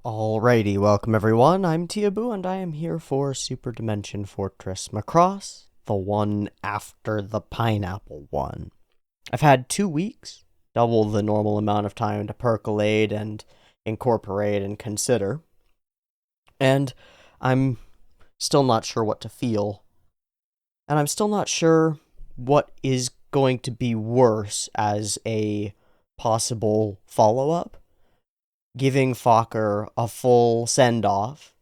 Alrighty, welcome everyone. I'm Teeaboo, and I am here for Super Dimension Fortress Macross, the one after the pineapple one. I've had 2 weeks, double the normal amount of time to percolate and incorporate and consider, and I'm still not sure what to feel. And I'm still not sure what is going to be worse as a possible follow-up. Giving Fokker a full send-off,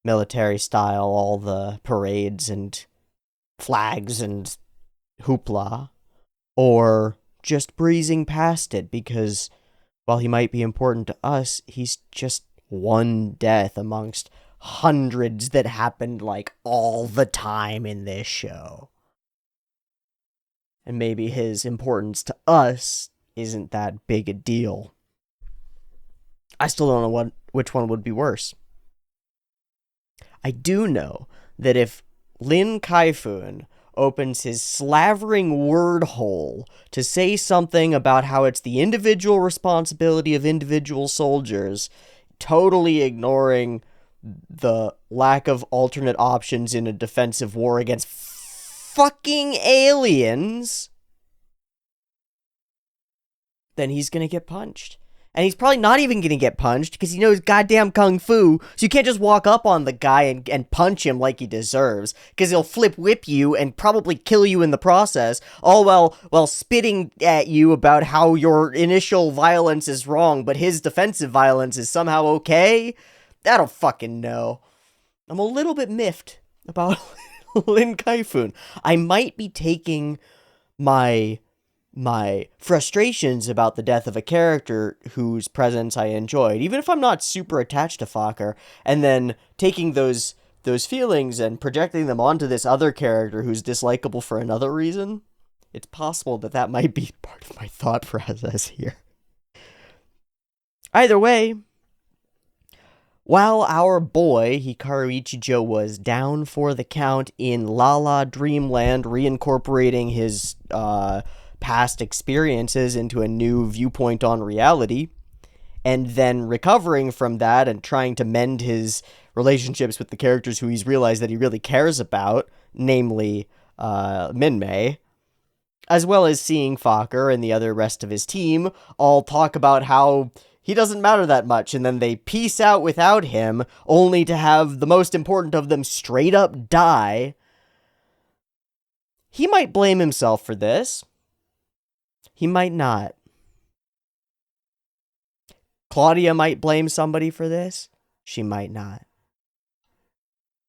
military style, all the parades and flags and hoopla, or just breezing past it because, while he might be important to us, he's just one death amongst hundreds that happened, like, all the time in this show. And maybe his importance to us isn't that big a deal. I still don't know which one would be worse. I do know that if Lin Kaifun opens his slavering word hole to say something about how it's the individual responsibility of individual soldiers, totally ignoring the lack of alternate options in a defensive war against fucking aliens, then he's gonna get punched. And he's probably not even going to get punched because he knows goddamn kung fu. So you can't just walk up on the guy and punch him like he deserves, because he'll flip whip you and probably kill you in the process, all while spitting at you about how your initial violence is wrong, but his defensive violence is somehow okay. I don't fucking know. I'm a little bit miffed about Lin Kaifun. I might be taking my frustrations about the death of a character whose presence I enjoyed, even if I'm not super attached to Fokker, and then taking those feelings and projecting them onto this other character who's dislikable for another reason. It's possible that might be part of my thought process here. Either way, while our boy Hikaru Ichijo was down for the count in Lala Dreamland, reincorporating his past experiences into a new viewpoint on reality, and then recovering from that and trying to mend his relationships with the characters who he's realized that he really cares about, namely Minmay, as well as seeing Fokker and the other rest of his team all talk about how he doesn't matter that much, and then they peace out without him, only to have the most important of them straight up die. He might blame himself for this. He might not. Claudia might blame somebody for this. She might not.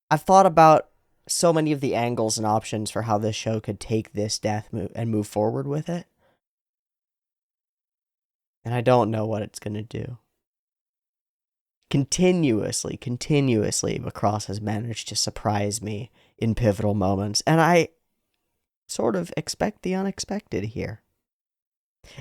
I've thought about so many of the angles and options for how this show could take this death and move forward with it. And I don't know what it's going to do. Continuously, Macross has managed to surprise me in pivotal moments. And I sort of expect the unexpected here.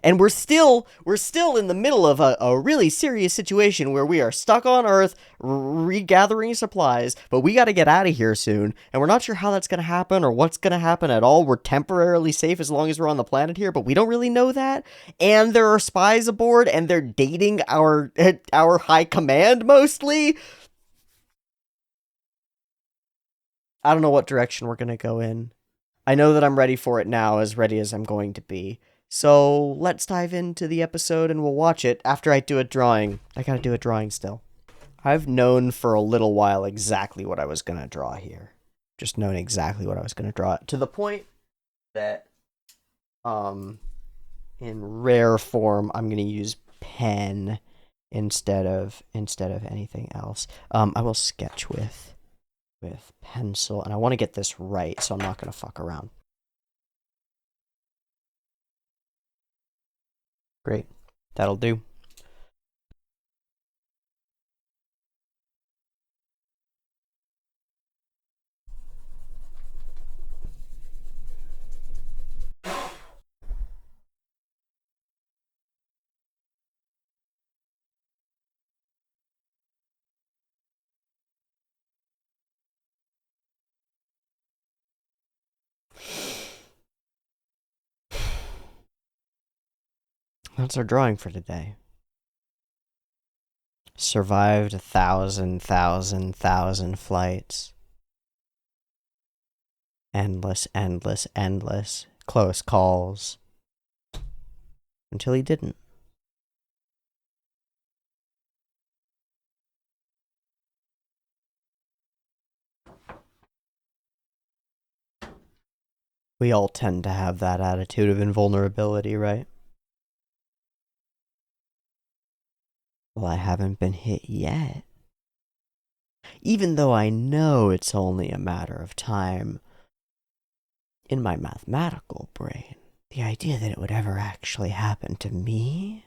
And we're still in the middle of a really serious situation where we are stuck on Earth regathering supplies, but we got to get out of here soon, and we're not sure how that's going to happen or what's going to happen at all. We're temporarily safe as long as we're on the planet here, but we don't really know that. And there are spies aboard, and they're dating our high command mostly. I don't know what direction we're going to go in. I know that I'm ready for it now, as ready as I'm going to be. So let's dive into the episode and we'll watch it after I do a drawing. I gotta do a drawing still. I've known for a little while exactly what I was gonna draw here. Just known exactly what I was gonna draw. To the point that, in rare form, I'm gonna use pen instead of anything else. I will sketch with pencil, and I want to get this right, so I'm not gonna fuck around. Great. That'll do. That's our drawing for today. Survived 1,000 flights. Endless, endless, endless close calls. Until he didn't. We all tend to have that attitude of invulnerability, right? Well, I haven't been hit yet. Even though I know it's only a matter of time, in my mathematical brain, the idea that it would ever actually happen to me?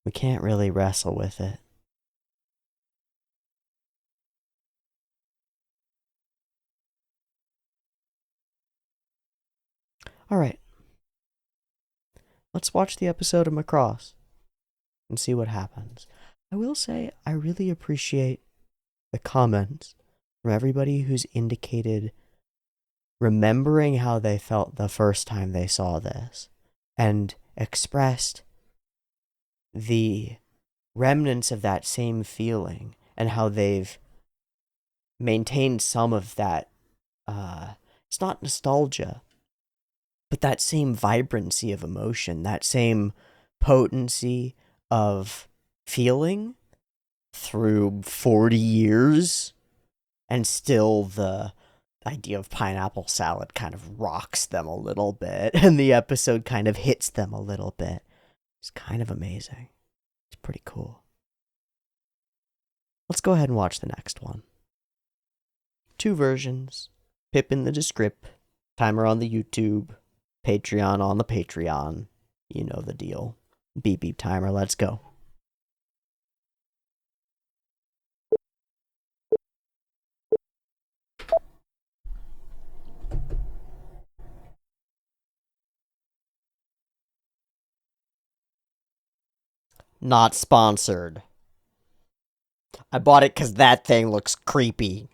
We can't really wrestle with it. Alright. Let's watch the episode of Macross and see what happens. I will say, I really appreciate the comments from everybody who's indicated remembering how they felt the first time they saw this and expressed the remnants of that same feeling and how they've maintained some of that. It's not nostalgia, but that same vibrancy of emotion, that same potency of feeling through 40 years, and still the idea of pineapple salad kind of rocks them a little bit, and the episode kind of hits them a little bit. It's kind of amazing. It's pretty cool. Let's go ahead and watch the next one. 2 versions. PiP in the descript, timer on the YouTube, Patreon on the Patreon. You know the deal. Beep beep timer, let's go. Not sponsored. I bought it because that thing looks creepy.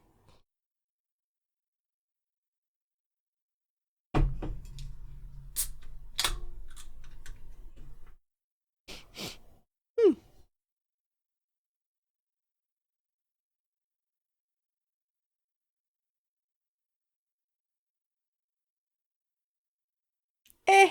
Eh.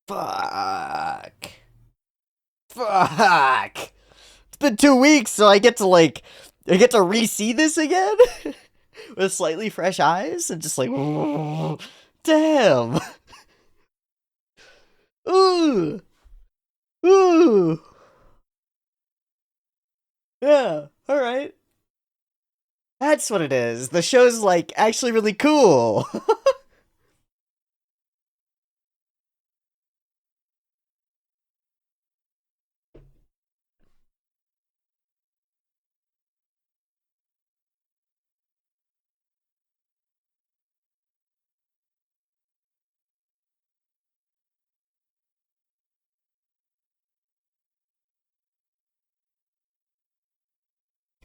Fuck. It's been 2 weeks, so I get to re-see this again with slightly fresh eyes and just like, damn. Ooh. Ooh. Yeah. All right. That's what it is. The show's like actually really cool.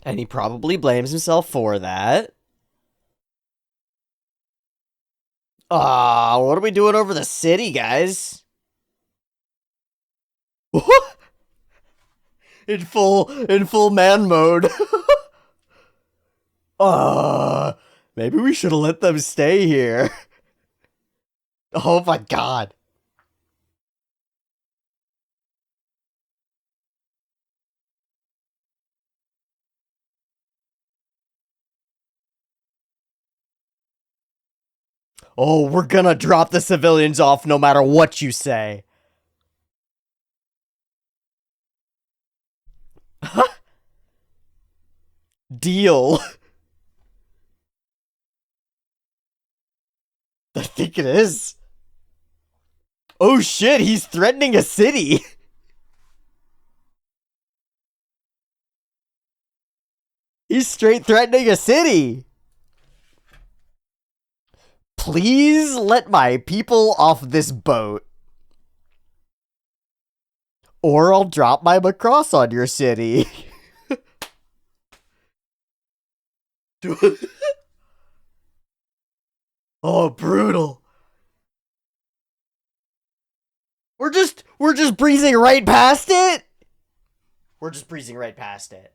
And he probably blames himself for that. What are we doing over the city, guys? in full man mode. Maybe we should have let them stay here. Oh my god. Oh, we're gonna drop the civilians off no matter what you say. Deal. I think it is. Oh shit, he's threatening a city. He's straight threatening a city. Please let my people off this boat. Or I'll drop my Macross on your city. Oh, brutal. We're just breezing right past it. We're just breezing right past it.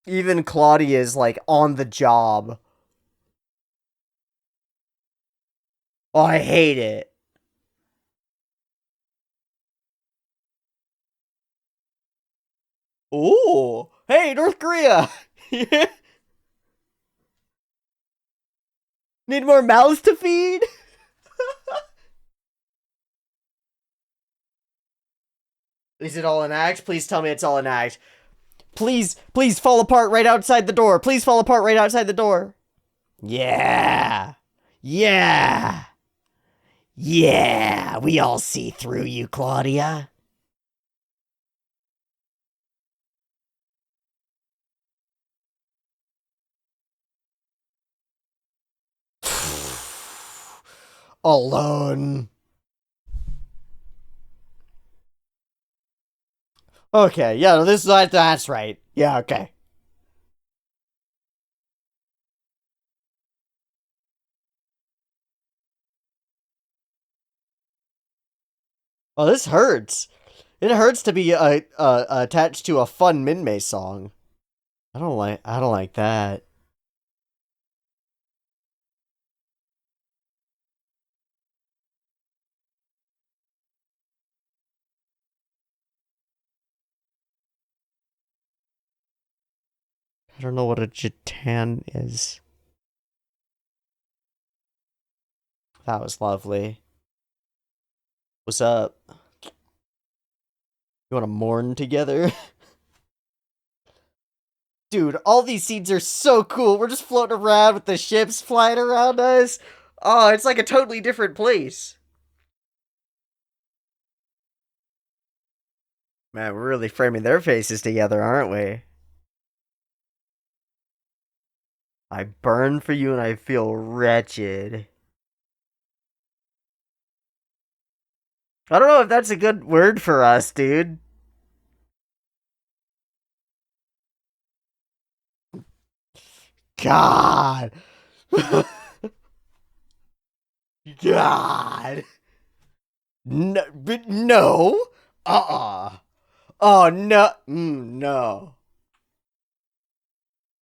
Even Claudia is like on the job. Oh, I hate it. Ooh. Hey, North Korea. Need more mouths to feed? Is it all an act? Please tell me it's all an act. Please fall apart right outside the door. Please fall apart right outside the door. Yeah. Yeah. Yeah. We all see through you, Claudia. Alone. Okay, yeah, that's right. Yeah, okay. Oh, this hurts. It hurts to be attached to a fun Minmay song. I don't like that. I don't know what a Jatan is. That was lovely. What's up? You want to mourn together? Dude, all these scenes are so cool. We're just floating around with the ships flying around us. Oh, it's like a totally different place. Man, we're really framing their faces together, aren't we? I burn for you and I feel wretched. I don't know if that's a good word for us, dude. God. God. No, but no. Uh-uh. Oh, no. No.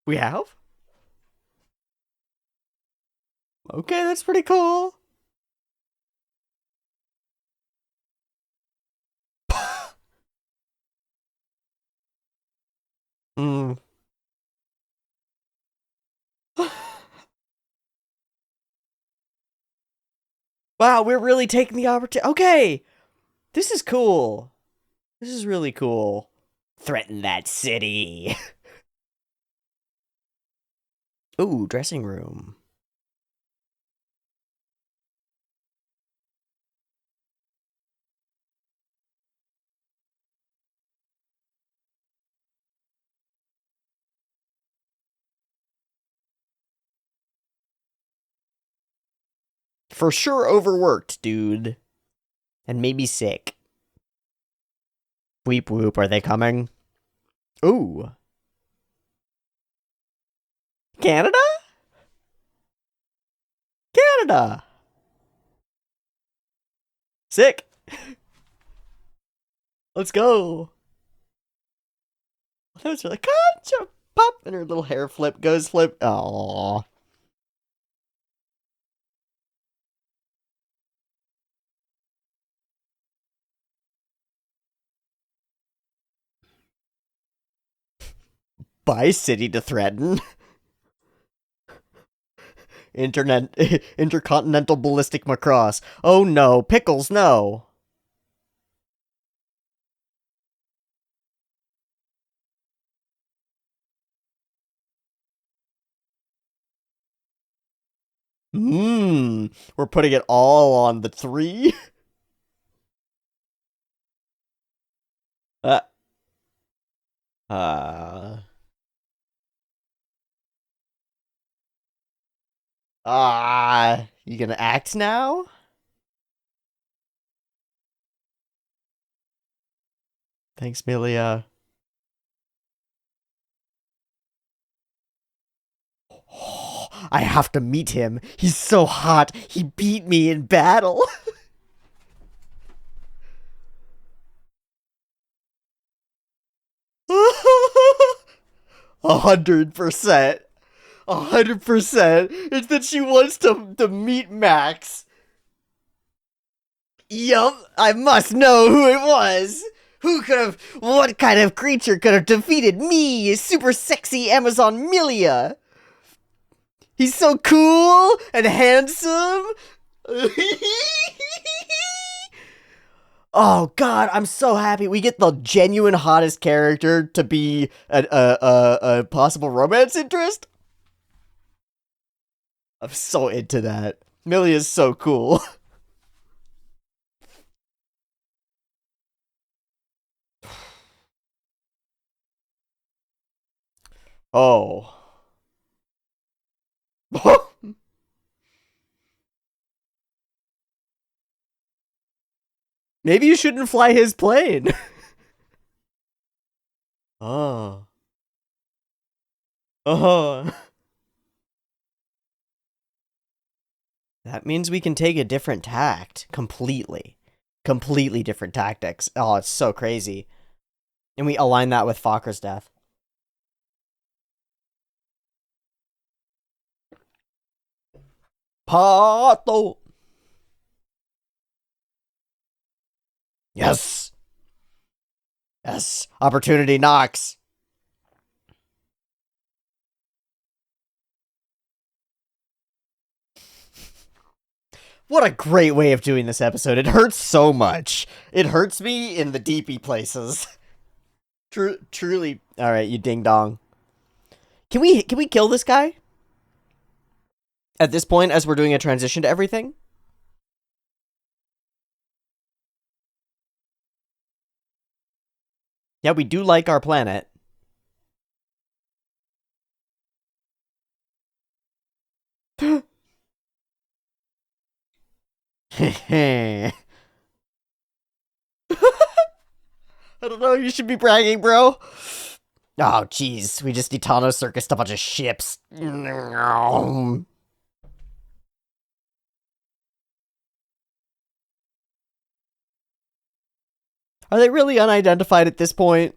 We have? Okay, that's pretty cool. Hmm. Wow, we're really taking the opportunity. Okay. This is cool. This is really cool. Threaten that city. Ooh, dressing room. For sure overworked, dude. And maybe sick. Weep whoop, are they coming? Ooh. Canada? Canada. Sick. Let's go. That was really concha pop, and her little hair flip goes flip. Aww. Buy city to threaten. Internet intercontinental ballistic Macross. Oh no, pickles, no. We're putting it all on the 3. uh, uh You gonna act now? Thanks, Milia. I have to meet him. He's so hot. He beat me in battle. 100%. 100%. It's that she wants to meet Max. Yup, I must know who it was. What kind of creature could have defeated me, super sexy Amazon Milia? He's so cool and handsome. Oh god, I'm so happy we get the genuine hottest character to be a possible romance interest. I'm so into that. Millie is so cool. Oh. Maybe you shouldn't fly his plane. Oh. Oh. That means we can take a different tact. Completely. Completely different tactics. Oh, it's so crazy. And we align that with Fokker's death. Pato! Yes! Yes! Opportunity knocks! What a great way of doing this episode. It hurts so much. It hurts me in the deepy places. Truly. Alright, you ding dong. Can we kill this guy? At this point, as we're doing a transition to everything? Yeah, we do like our planet. I don't know, you should be bragging, bro. Oh, jeez. We just Etano circused a bunch of ships. Are they really unidentified at this point?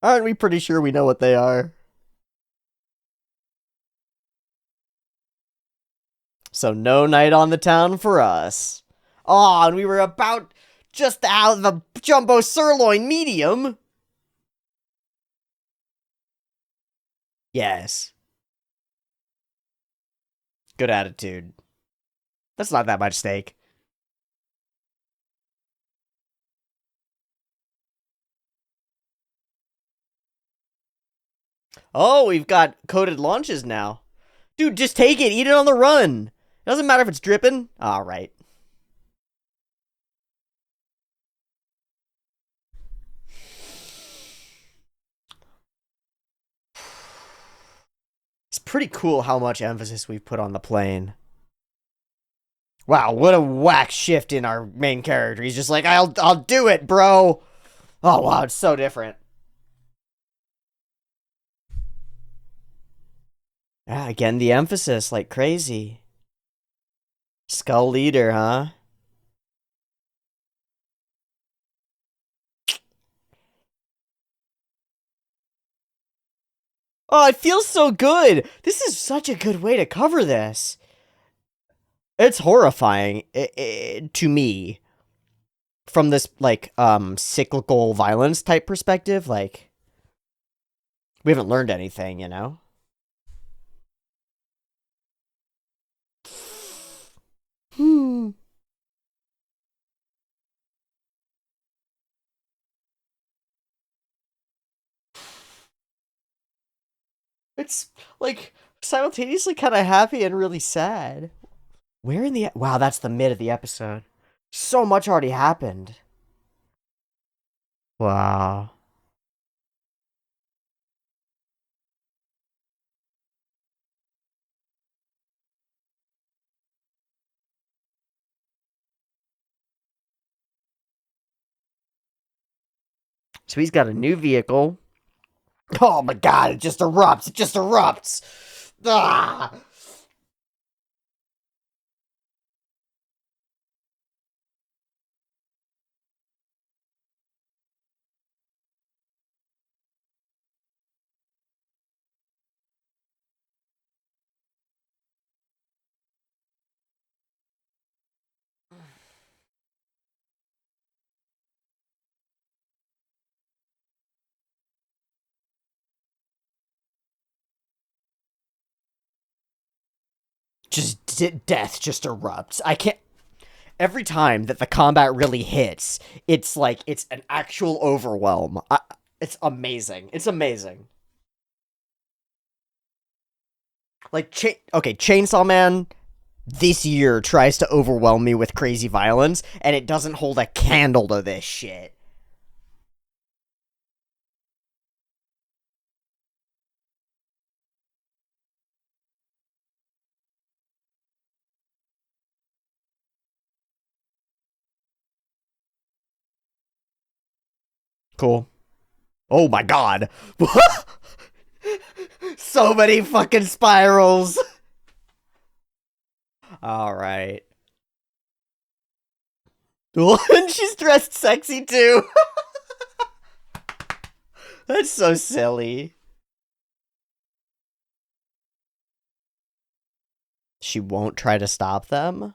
Aren't we pretty sure we know what they are? So no night on the town for us. Aw, and we were about just out of the jumbo sirloin medium. Yes. Good attitude. That's not that much steak. Oh, we've got coded launches now. Dude, just take it. Eat it on the run. It doesn't matter if it's dripping. All right. It's pretty cool how much emphasis we've put on the plane. Wow, what a whack shift in our main character. He's just like, I'll do it, bro. Oh, wow, it's so different. Yeah, again, the emphasis, like crazy. Skull leader, huh? Oh, it feels so good. This is such a good way to cover this. It's horrifying to me from this like cyclical violence type perspective. Like we haven't learned anything, you know? Hmm. It's like simultaneously kind of happy and really sad. Where in the wow, that's the mid of the episode. So much already happened. Wow. So he's got a new vehicle. Oh my god, it just erupts. It just erupts. Ah! Just death just erupts. I can't. Every time that the combat really hits, it's like it's an actual overwhelm. It's amazing. It's amazing. Like, Chainsaw Man this year tries to overwhelm me with crazy violence, and it doesn't hold a candle to this shit. Cool. Oh my god. So many fucking spirals. Alright. And she's dressed sexy too. That's so silly. She won't try to stop them?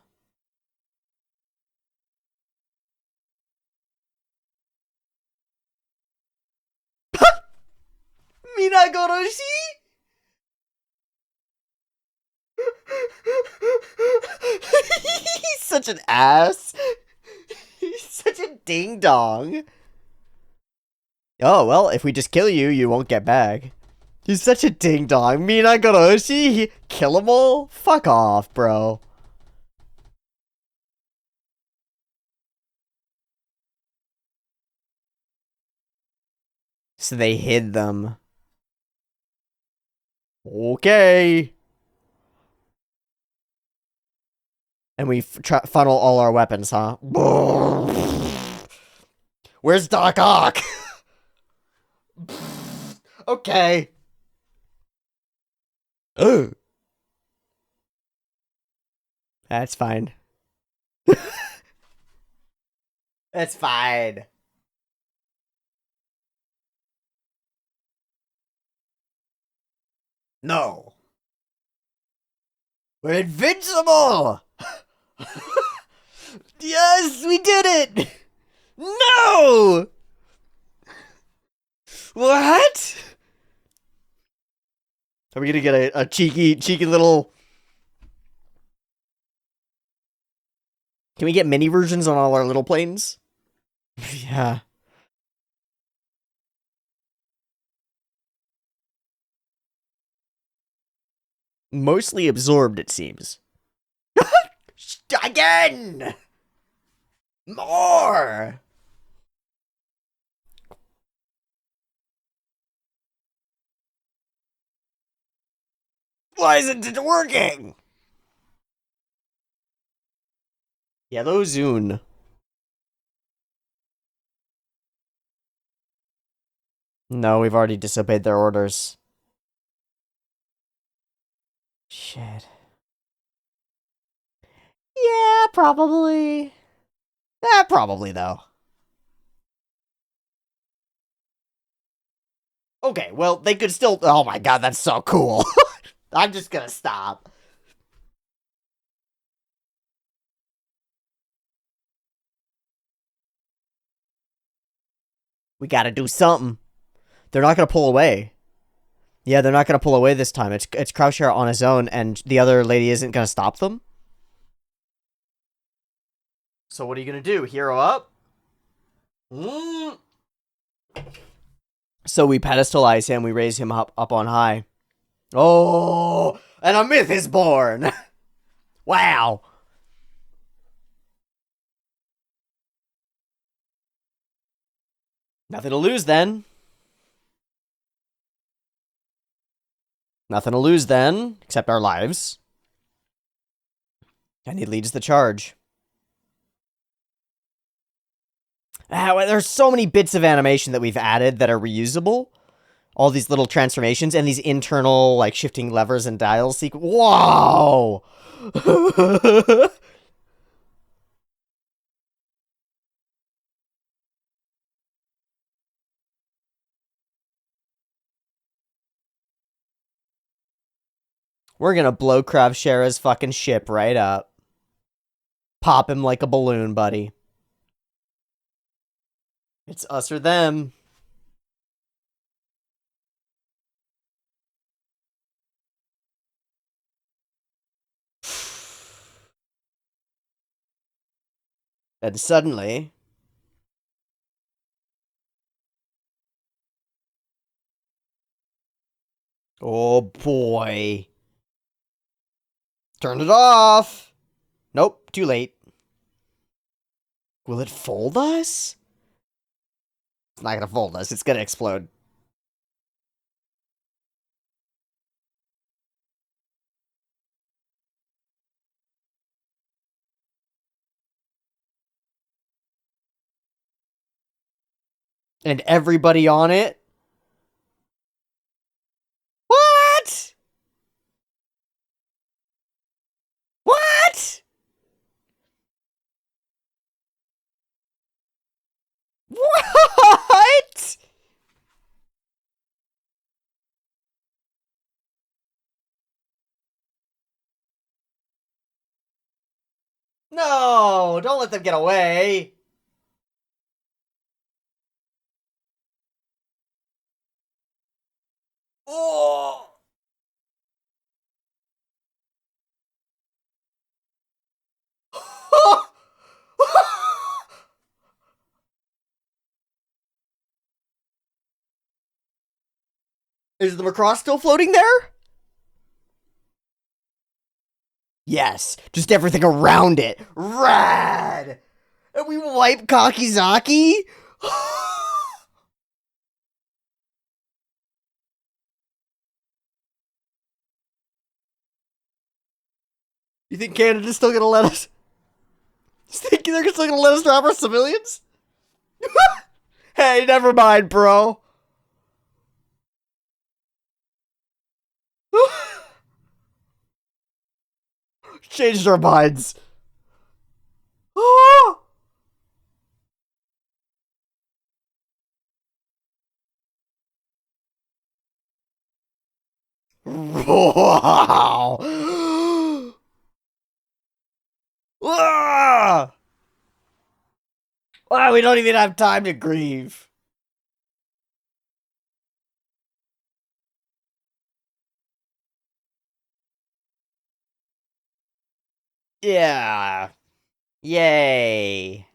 Minagoroshi? He's such an ass. He's such a ding dong. Oh, well, if we just kill you, you won't get back. He's such a ding dong. Minagoroshi? Kill 'em all? Fuck off, bro. So they hid them. Okay. And we funnel all our weapons, huh? Where's Doc Ock? Okay. That's fine. That's fine. No. We're invincible! Yes, we did it! No! What? Are we gonna get a cheeky little... Can we get mini versions on all our little planes? Yeah. Mostly absorbed, it seems. Again! More! Why isn't it working? Yellow Zune. No, we've already disobeyed their orders. Shit. Yeah, probably. Probably, though. Okay, well, they could still... Oh my god, that's so cool. I'm just gonna stop. We gotta do something. They're not gonna pull away. Yeah, they're not gonna pull away this time. It's Croucher on his own, and the other lady isn't gonna stop them? So what are you gonna do? Hero up? Mm. So we pedestalize him, we raise him up on high. Oh, and a myth is born! Wow! Nothing to lose then. Nothing to lose then, except our lives. And he leads the charge. There's so many bits of animation that we've added that are reusable. All these little transformations and these internal, like, shifting levers and dials. Whoa! We're gonna blow Kravshera's fucking ship right up. Pop him like a balloon, buddy. It's us or them. And suddenly... Oh boy. Turn it off! Nope, too late. Will it fold us? It's not gonna fold us, it's gonna explode. And everybody on it? What? What? What? No, don't let them get away. Oh. Is the Macross still floating there? Yes, just everything around it. Rad! And we wipe Kakizaki? You think Canada's still gonna let us? You think they're still gonna let us drop our civilians? Hey, never mind, bro. Changed our minds. Wow. Ah! Wow, we don't even have time to grieve. Yeah. Yay.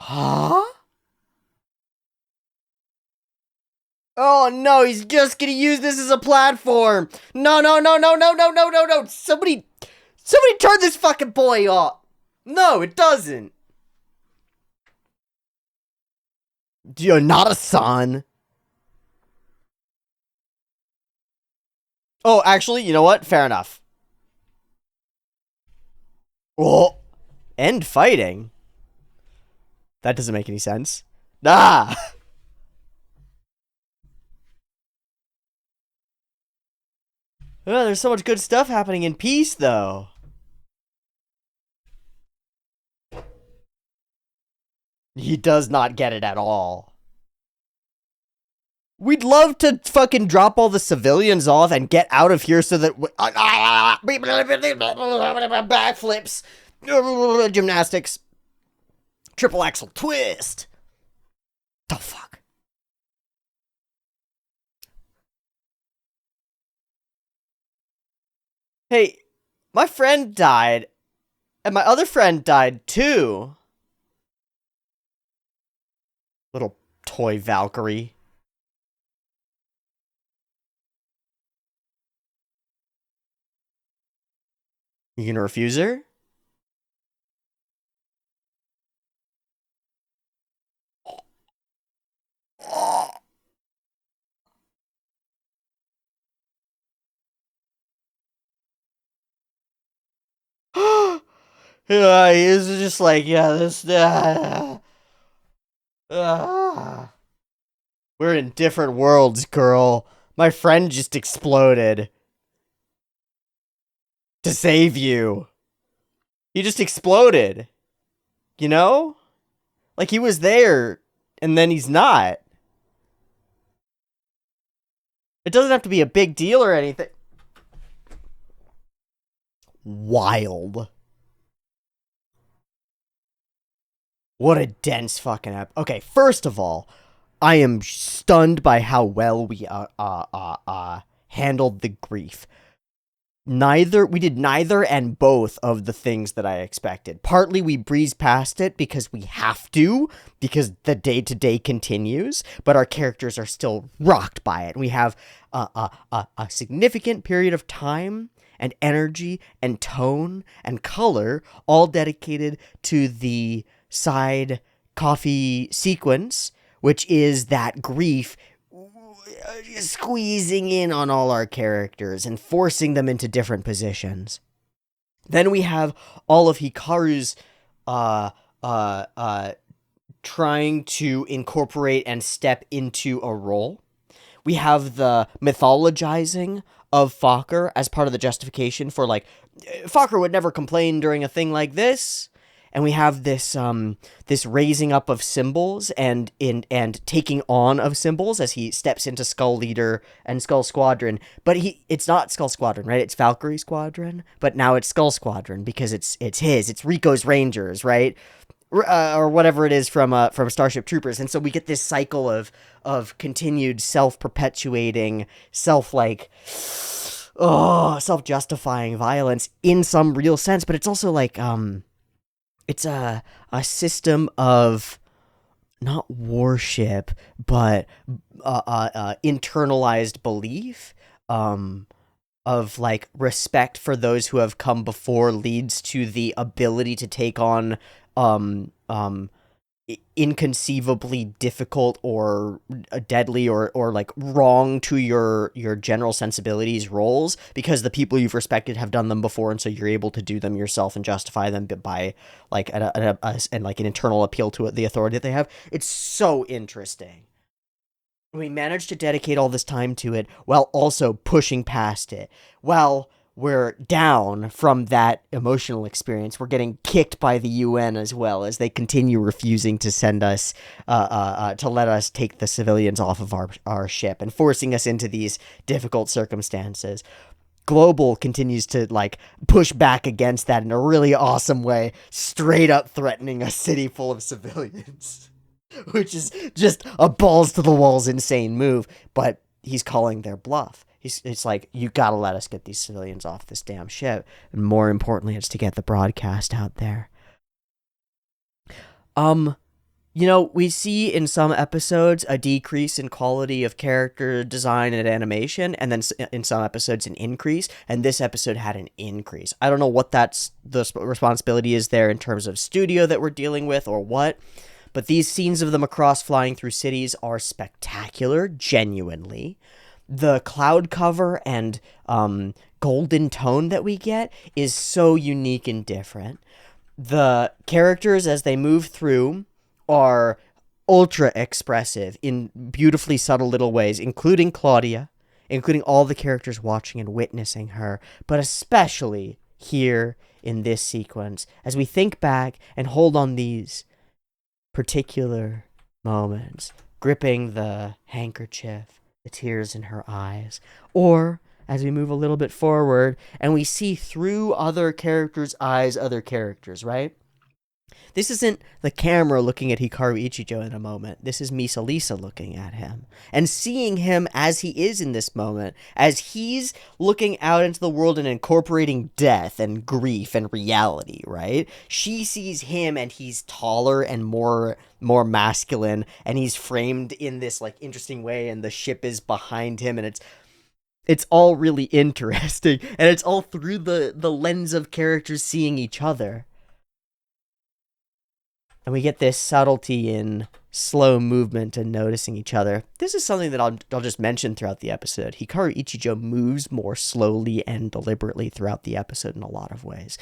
Huh? Oh no, he's just gonna use this as a platform. No, no, no, no, no, no, no, no, no. Somebody turn this fucking boy off. No, it doesn't. You're not a son. Oh, actually, you know what? Fair enough. Oh, end fighting? That doesn't make any sense. Ah! Oh, there's so much good stuff happening in peace, though. He does not get it at all. We'd love to fucking drop all the civilians off and get out of here so that... backflips. Gymnastics. Triple axel twist. The fuck? Hey, my friend died. And my other friend died too. Little toy Valkyrie. You gonna refuse her? He's just like, yeah, we're in different worlds, girl. My friend just exploded to save you. He just exploded. You know? Like he was there and then he's not. It doesn't have to be a big deal or anything. Wild. What a dense fucking Okay, first of all, I am stunned by how well we handled the grief. We did neither and both of the things that I expected. Partly we breezed past it because we have to, because the day-to-day continues, but our characters are still rocked by it. We have a significant period of time and energy and tone and color all dedicated to the side coffee sequence, which is that grief squeezing in on all our characters and forcing them into different positions. Then we have all of Hikaru's trying to incorporate and step into a role. We have the mythologizing of Fokker as part of the justification for, like, Fokker would never complain during a thing like this. And we have this this raising up of symbols and taking on of symbols as he steps into Skull Leader and Skull Squadron. But it's not Skull Squadron, right? It's Valkyrie Squadron. But now it's Skull Squadron because it's Rico's Rangers, right? Or whatever it is from Starship Troopers. And so we get this cycle of continued self-perpetuating, self-justifying violence in some real sense. But it's also like it's a system of not worship, but internalized belief of like respect for those who have come before leads to the ability to take on inconceivably difficult or deadly or like wrong to your general sensibilities roles, because the people you've respected have done them before, and so you're able to do them yourself and justify them by like an internal appeal to the authority that they have. It's so interesting. We managed to dedicate all this time to it while also pushing past it. Well, we're down from that emotional experience. We're getting kicked by the UN as well, as they continue refusing to send us, to let us take the civilians off of our ship and forcing us into these difficult circumstances. Global continues to like push back against that in a really awesome way, straight up threatening a city full of civilians, which is just a balls to the walls insane move, but he's calling their bluff. It's like, you gotta let us get these civilians off this damn ship. And more importantly, it's to get the broadcast out there. We see in some episodes a decrease in quality of character design and animation, and then in some episodes an increase, and this episode had an increase. I don't know what the responsibility is there in terms of studio that we're dealing with or what, but these scenes of the Macross flying through cities are spectacular, genuinely. The cloud cover and golden tone that we get is so unique and different. The characters, as they move through, are ultra expressive in beautifully subtle little ways, including Claudia, including all the characters watching and witnessing her, but especially here in this sequence, as we think back and hold on these particular moments, gripping the handkerchief, the tears in her eyes, or as we move a little bit forward and we see through other characters' eyes other characters, right? This isn't the camera looking at Hikaru Ichijo in a moment. This is Misa Lisa looking at him and seeing him as he is in this moment, as he's looking out into the world and incorporating death and grief and reality, right? She sees him and he's taller and more masculine, and he's framed in this like interesting way, and the ship is behind him, and it's all really interesting, and it's all through the lens of characters seeing each other. And we get this subtlety in slow movement and noticing each other. This is something that I'll just mention throughout the episode. Hikaru Ichijo moves more slowly and deliberately throughout the episode in a lot of ways.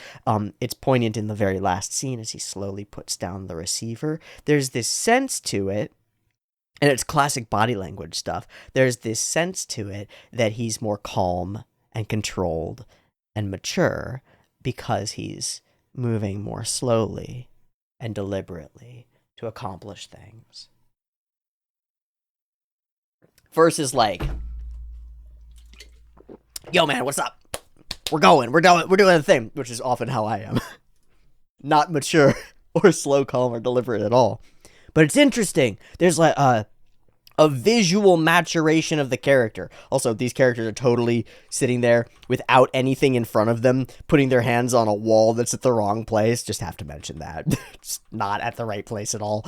It's poignant in the very last scene as he slowly puts down the receiver. There's this sense to it, and it's classic body language stuff. There's this sense to it that he's more calm and controlled and mature because he's moving more slowly and deliberately to accomplish things. Versus like, yo man, what's up? We're doing a thing, which is often how I am. Not mature or slow, calm, or deliberate at all. But it's interesting. There's like a visual maturation of the character. Also, these characters are totally sitting there without anything in front of them, putting their hands on a wall that's at the wrong place. Just have to mention that. It's not at the right place at all.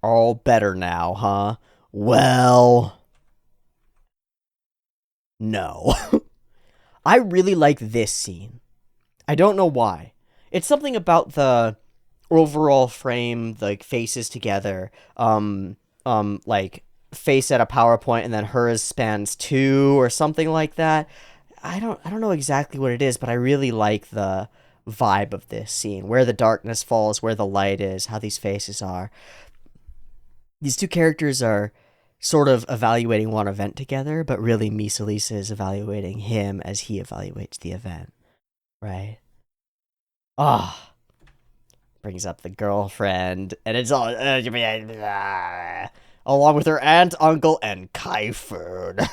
All better now, huh? Well, no. I really like this scene. I don't know why. It's something about the overall frame, like faces together, like face at a PowerPoint and then hers spans 2 or something like that. I don't know exactly what it is, but I really like the vibe of this scene, where the darkness falls, where the light is, how these faces are. These two characters are sort of evaluating one event together, but really Misalisa is evaluating him as he evaluates the event, right? Brings up the girlfriend, and it's all along with her aunt, uncle, and Kaifun.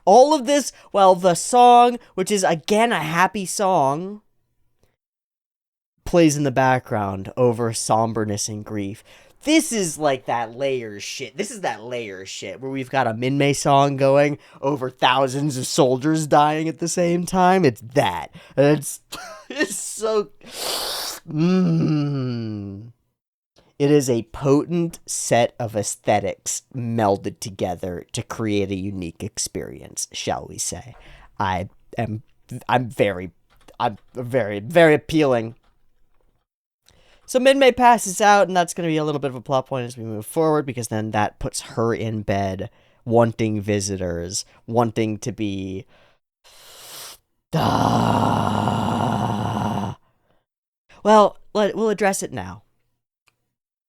All of this while the song, which is again a happy song, plays in the background over somberness and grief. This is like that Layers shit. This is that Layers shit where we've got a Minmay song going over thousands of soldiers dying at the same time. It's that. And it's so... It is a potent set of aesthetics melded together to create a unique experience, shall we say. I'm very, very appealing. So Minmay passes out, and that's going to be a little bit of a plot point as we move forward, because then that puts her in bed, wanting visitors, wanting to be... Well, we'll address it now.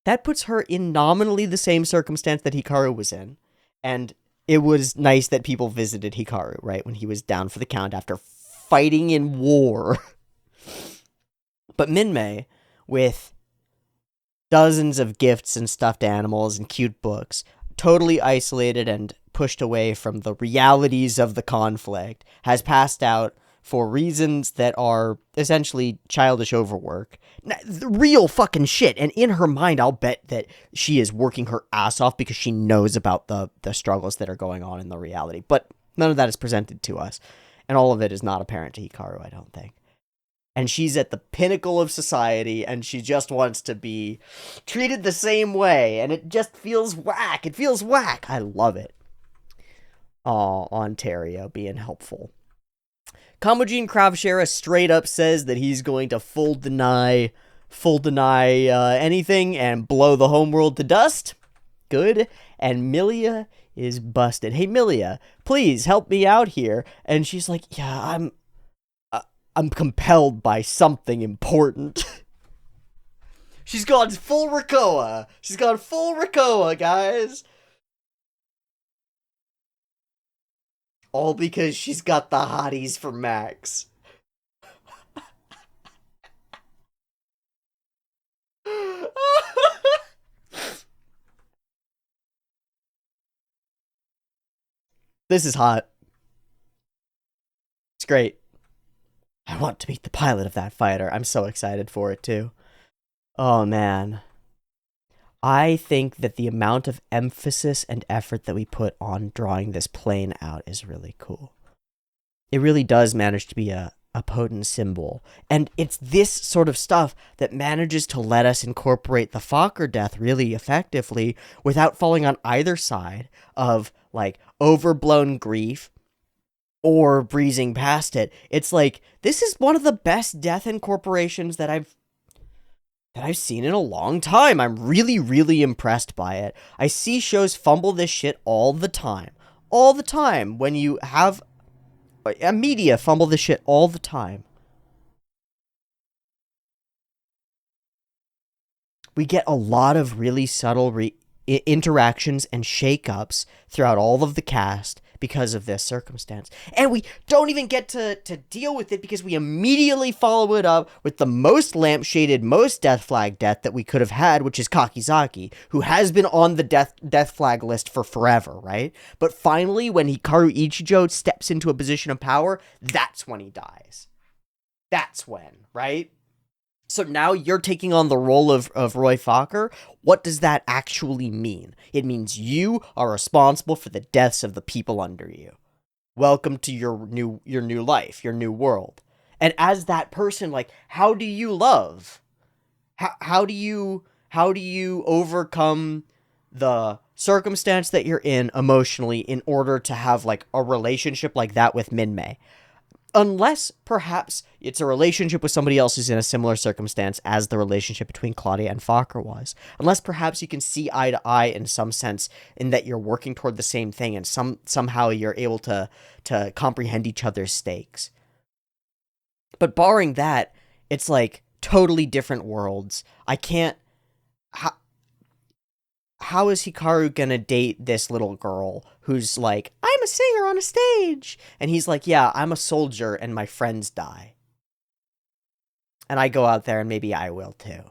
That puts her in nominally the same circumstance that Hikaru was in, and it was nice that people visited Hikaru, right, when he was down for the count after fighting in war. But Minmay, with dozens of gifts and stuffed animals and cute books, totally isolated and pushed away from the realities of the conflict, has passed out for reasons that are essentially childish overwork. Real fucking shit. And in her mind, I'll bet that she is working her ass off because she knows about the struggles that are going on in the reality. But none of that is presented to us. And all of it is not apparent to Hikaru, I don't think. And she's at the pinnacle of society, and she just wants to be treated the same way, and it just feels whack. It feels whack. I love it. Aw, Ontario being helpful. Kamujin Kravshera straight up says that he's going to full deny anything and blow the homeworld to dust. Good. And Milia is busted. Hey, Milia, please help me out here. And she's like, yeah, I'm compelled by something important. She's gone full Rakoa. She's gone full Rakoa, guys. All because she's got the hotties for Max. This is hot. It's great. I want to meet the pilot of that fighter. I'm so excited for it, too. Oh, man. I think that the amount of emphasis and effort that we put on drawing this plane out is really cool. It really does manage to be a potent symbol. And it's this sort of stuff that manages to let us incorporate the Fokker death really effectively without falling on either side of, like, overblown grief or breezing past it. It's like, this is one of the best death incorporations that I've that I've seen in a long time. I'm really, really impressed by it. I see shows fumble this shit all the time. All the time. When you have media fumble this shit all the time. We get a lot of really subtle interactions and shakeups throughout all of the cast because of this circumstance. And we don't even get to deal with it because we immediately follow it up with the most lampshaded, most death flag death that we could have had, which is Kakizaki, who has been on the death flag list for forever, right? But finally, when Hikaru Ichijo steps into a position of power, that's when he dies. That's when, right? So now you're taking on the role of Roy Fokker. What does that actually mean? It means you are responsible for the deaths of the people under you. Welcome to your new life, your new world. And as that person, like, how do you love? How do you overcome the circumstance that you're in emotionally in order to have like a relationship like that with Minmay? Unless, perhaps, it's a relationship with somebody else who's in a similar circumstance as the relationship between Claudia and Fokker was. Unless, perhaps, you can see eye to eye in some sense in that you're working toward the same thing and somehow you're able to comprehend each other's stakes. But barring that, it's like totally different worlds. I can't... How is Hikaru gonna date this little girl who's like, I'm a singer on a stage? And he's like, yeah, I'm a soldier and my friends die. And I go out there and maybe I will too.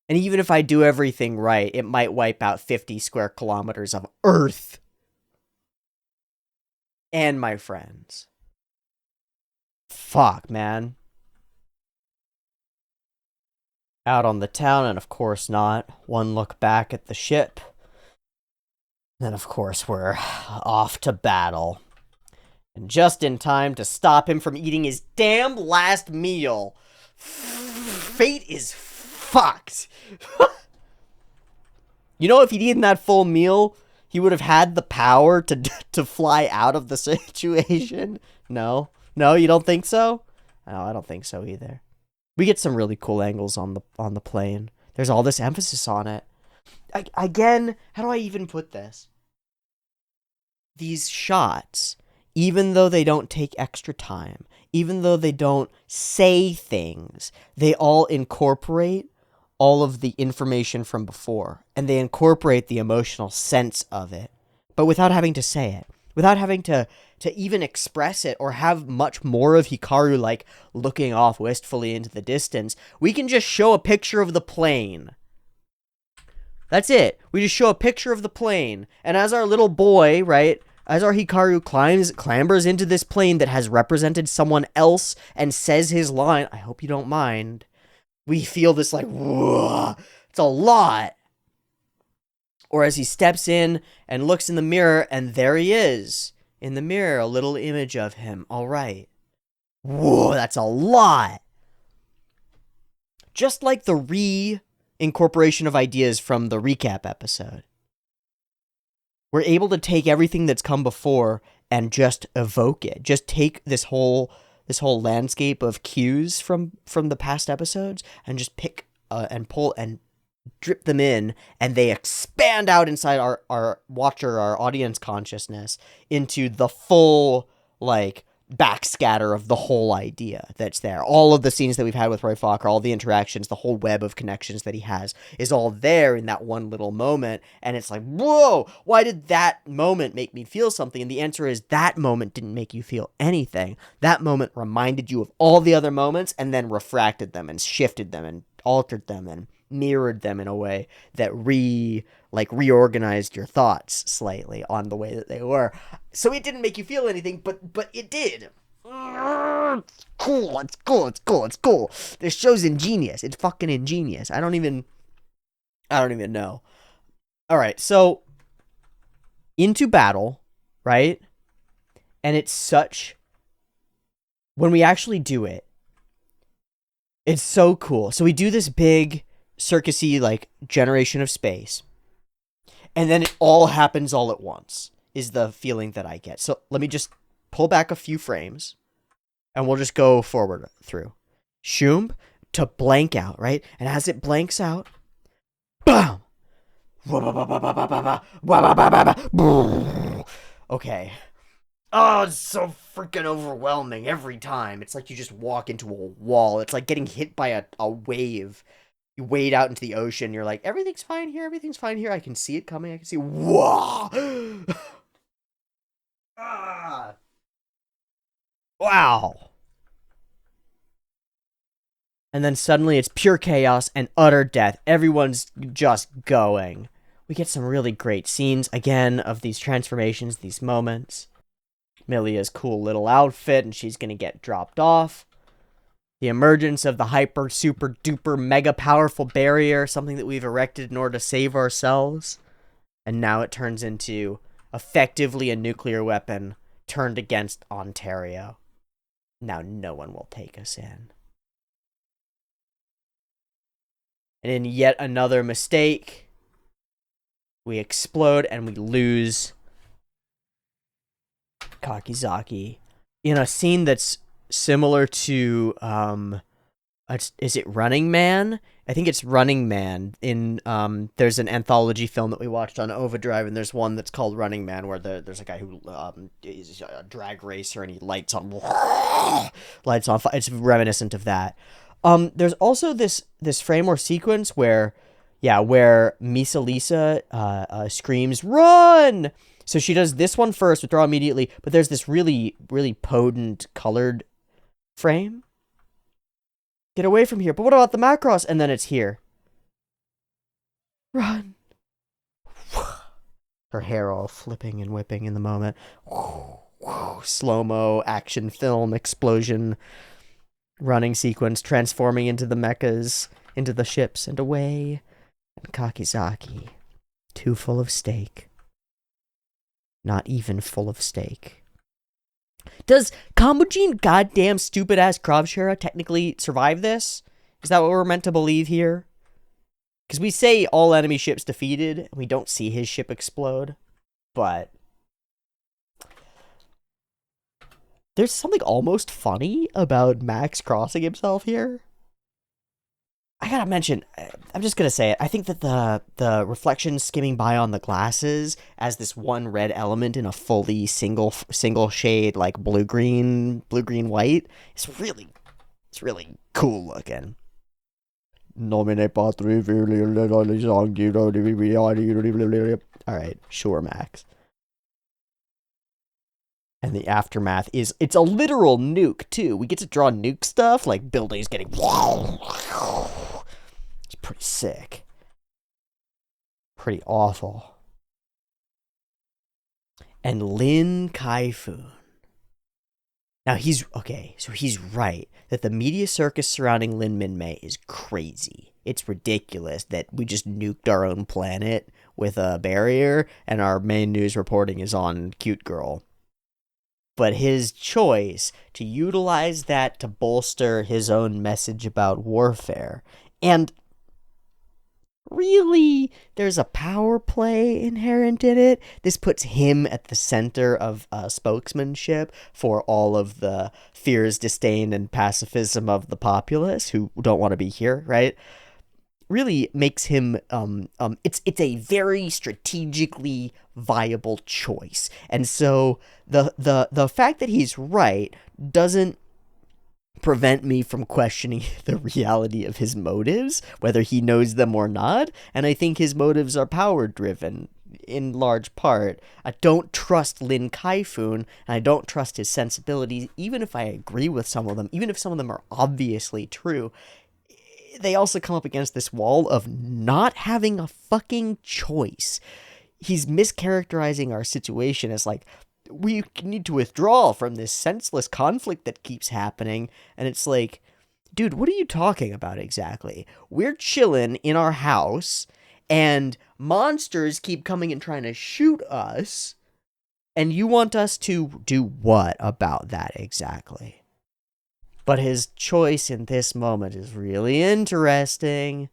And even if I do everything right, it might wipe out 50 square kilometers of Earth. And my friends. Fuck, man. Out on the town, and of course not. One look back at the ship. Then, of course, we're off to battle. And just in time to stop him from eating his damn last meal. Fate is fucked. You know, if he'd eaten that full meal, he would have had the power to fly out of the situation. No? No, you don't think so? No, I don't think so either. We get some really cool angles on the plane. There's all this emphasis on it. Again, how do I even put this? These shots, even though they don't take extra time, even though they don't say things, they all incorporate all of the information from before, and they incorporate the emotional sense of it, but without having to say it, without having to even express it or have much more of Hikaru like looking off wistfully into the distance. We can just show a picture of the plane. That's it. We just show a picture of the plane, and as our little boy, right, as our Hikaru clambers into this plane that has represented someone else and says his line, I hope you don't mind, we feel this like, whoa, it's a lot. Or as he steps in and looks in the mirror, and there he is. In the mirror, a little image of him. All right. Whoa, that's a lot. Just like the re-incorporation of ideas from the recap episode. We're able to take everything that's come before and just evoke it. Just take this whole landscape of cues from the past episodes and just pick and pull and drip them in, and they expand out inside our watcher, our audience consciousness into the full, like, backscatter of the whole idea that's there. All of the scenes that we've had with Roy Fokker, all the interactions, the whole web of connections that he has is all there in that one little moment, and it's like, whoa, why did that moment make me feel something? And the answer is that moment didn't make you feel anything. That moment reminded you of all the other moments and then refracted them and shifted them and altered them and mirrored them in a way that reorganized your thoughts slightly on the way that they were. So it didn't make you feel anything, but it did. It's cool. This show's ingenious. It's fucking ingenious. I don't even know. All right, so into battle, right? And it's such, when we actually do it, it's so cool. So we do this big circusy, like, generation of space, and then it all happens all at once, is the feeling that I get. So let me just pull back a few frames. and we'll just go forward through. Shoom to blank out, right? And as it blanks out, BAM! Okay. Oh, it's so freaking overwhelming every time. It's like you just walk into a wall. It's like getting hit by a wave. You wade out into the ocean. You're like, everything's fine here. Everything's fine here. I can see it coming. I can see. Whoa! Ah. Wow. And then suddenly it's pure chaos and utter death. Everyone's just going. We get some really great scenes, again, of these transformations, these moments. Milia's cool little outfit, and she's going to get dropped off. The emergence of the hyper, super, duper, mega powerful barrier, something that we've erected in order to save ourselves. And now it turns into, effectively, a nuclear weapon turned against Ontario. Now no one will take us in. And in yet another mistake, we explode and we lose Kakizaki in a scene that's similar to, is it Running Man? I think it's Running Man. There's an anthology film that we watched on Overdrive, and there's one that's called Running Man, where there's a guy who is a drag racer, and he lights on fire. It's reminiscent of that. There's also this frame or sequence where Misa Lisa screams, "Run!" So she does this one first, withdraw immediately, but there's this really, really potent colored frame. Get away from here. But what about the Macross? And then it's here. Run. Her hair all flipping and whipping in the moment. Slow-mo, action film, explosion, running sequence, transforming into the mechas, into the ships, and away. And Kakizaki, too full of steak. Not even full of steak. Does Kambujin goddamn stupid-ass Kravshara technically survive this? Is that what we're meant to believe here? Because we say all enemy ships defeated, and we don't see his ship explode. But there's something almost funny about Max crossing himself here. I gotta mention, I'm just gonna say it. I think that the reflection skimming by on the glasses as this one red element in a fully single shade, like blue-green, white, it's really cool looking. Alright, sure, Max. And the aftermath is, it's a literal nuke, too. We get to draw nuke stuff, like buildings getting... It's pretty sick. Pretty awful. And Lin Kaifun. Now he's right that the media circus surrounding Lin Minmay is crazy. It's ridiculous that we just nuked our own planet with a barrier and our main news reporting is on Cute Girl. But his choice to utilize that to bolster his own message about warfare. And really, there's a power play inherent in it. This puts him at the center of spokesmanship for all of the fears, disdain, and pacifism of the populace who don't want to be here, right? Really makes him, it's a very strategically viable choice. And so the fact that he's right doesn't prevent me from questioning the reality of his motives, whether he knows them or not. And I think his motives are power-driven in large part. I don't trust Lin Kaifun, and I don't trust his sensibilities, even if I agree with some of them, even if some of them are obviously true. They also come up against this wall of not having a fucking choice. He's mischaracterizing our situation as like, we need to withdraw from this senseless conflict that keeps happening. And it's like, dude, what are you talking about exactly? We're chilling in our house and monsters keep coming and trying to shoot us. And you want us to do what about that exactly? But his choice in this moment is really interesting.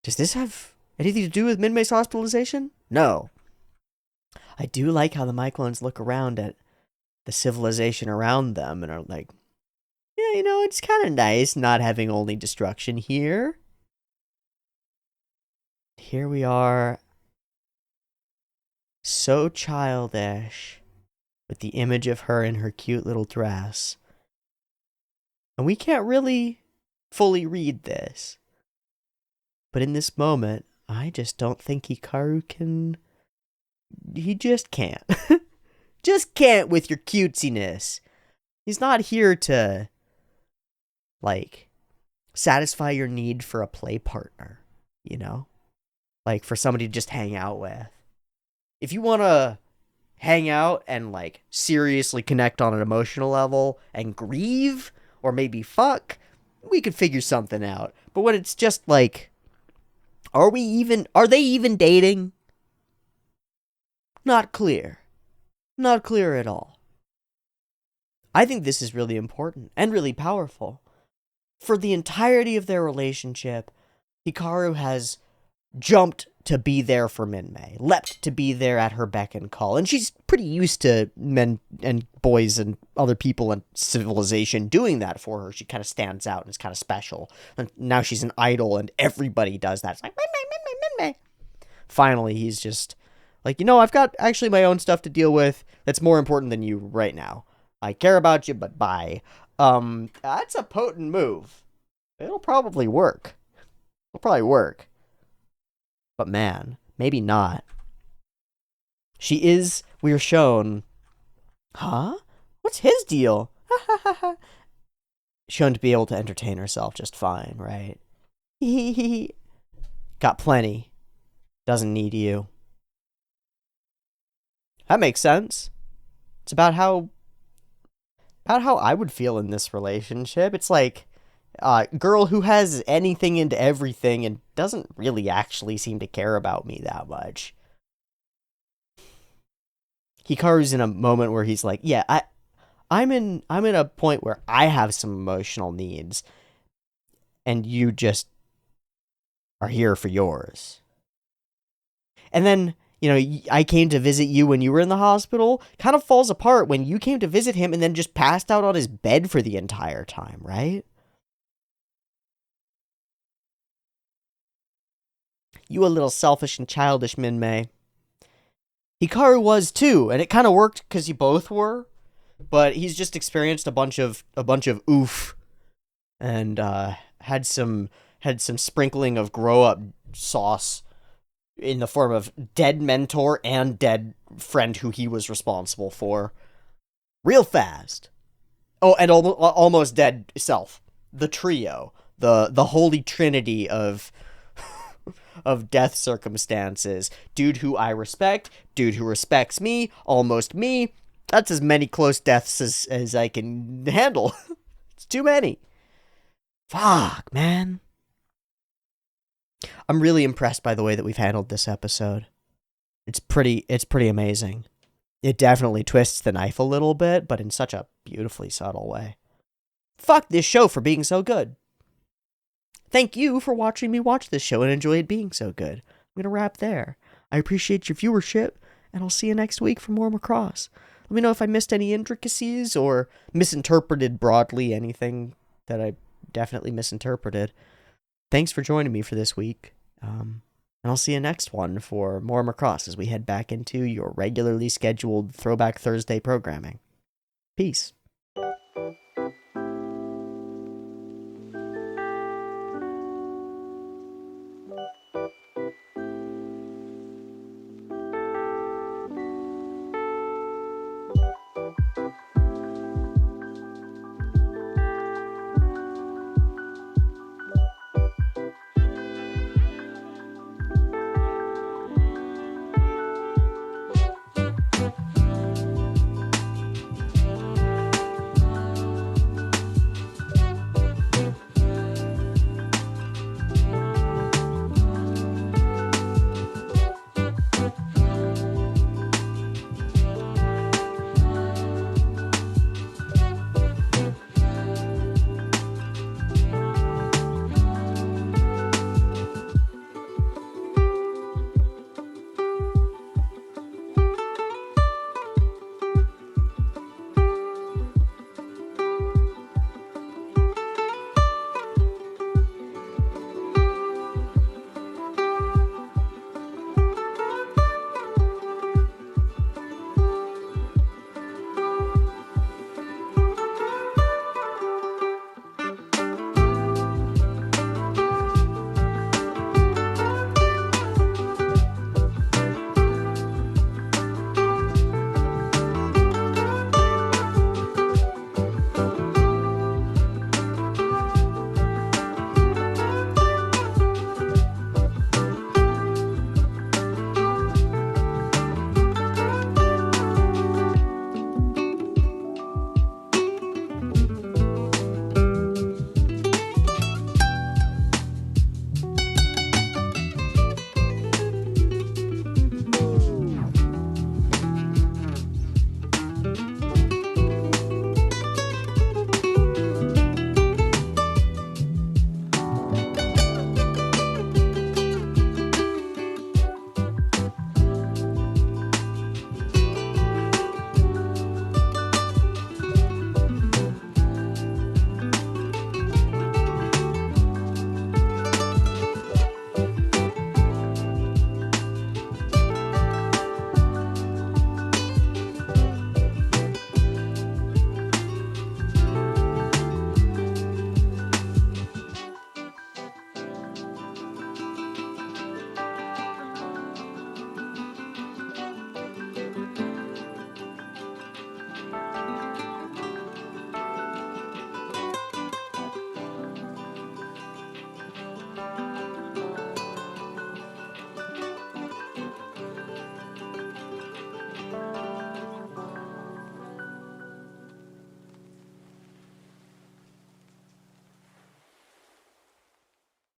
Does this have anything to do with Minmay's hospitalization? No. I do like how the Myclones look around at the civilization around them and are like, it's kind of nice not having only destruction here. Here we are, so childish, with the image of her in her cute little dress. And we can't really fully read this. But in this moment, I just don't think Hikaru can... He just can't. Just can't with your cutesiness. He's not here to, like, satisfy your need for a play partner, you know? Like, for somebody to just hang out with. If you want to hang out and, like, seriously connect on an emotional level and grieve, or maybe fuck, we could figure something out. But when it's just, like, are they even dating? Not clear. Not clear at all. I think this is really important and really powerful. For the entirety of their relationship, Hikaru has jumped to be there for Minmay, leapt to be there at her beck and call, and she's pretty used to men and boys and other people in civilization doing that for her. She kind of stands out and is kind of special, and now she's an idol and everybody does that. It's like, Minmay, Minmay, Minmay. Finally, he's just like, I've got actually my own stuff to deal with that's more important than you right now. I care about you, but bye. That's a potent move. It'll probably work. But man, maybe not. We're shown, huh? What's his deal? Shown to be able to entertain herself just fine, right? Got plenty. Doesn't need you. That makes sense. It's about how I would feel in this relationship. It's like a girl who has anything into everything and doesn't really actually seem to care about me that much. Hikaru's in a moment where he's like, yeah, I'm in a point where I have some emotional needs, and you just are here for yours. And then, I came to visit you when you were in the hospital. Kind of falls apart when you came to visit him and then just passed out on his bed for the entire time, right? You a little selfish and childish, Minmay. Hikaru was too, and it kind of worked because you both were. But he's just experienced a bunch of oof, and had some sprinkling of grow up sauce in the form of dead mentor and dead friend who he was responsible for, real fast. Oh, and almost dead self. The trio, the holy trinity of death circumstances. Dude who I respect, dude who respects me, almost me. That's as many close deaths as I can handle. It's too many. Fuck, man. I'm really impressed by the way that we've handled this episode. It's pretty amazing. It definitely twists the knife a little bit, but in such a beautifully subtle way. Fuck this show for being so good. Thank you for watching me watch this show and enjoy it being so good. I'm going to wrap there. I appreciate your viewership, and I'll see you next week for more Macross. Let me know if I missed any intricacies or misinterpreted broadly anything that I definitely misinterpreted. Thanks for joining me for this week. And I'll see you next one for more Macross as we head back into your regularly scheduled Throwback Thursday programming. Peace.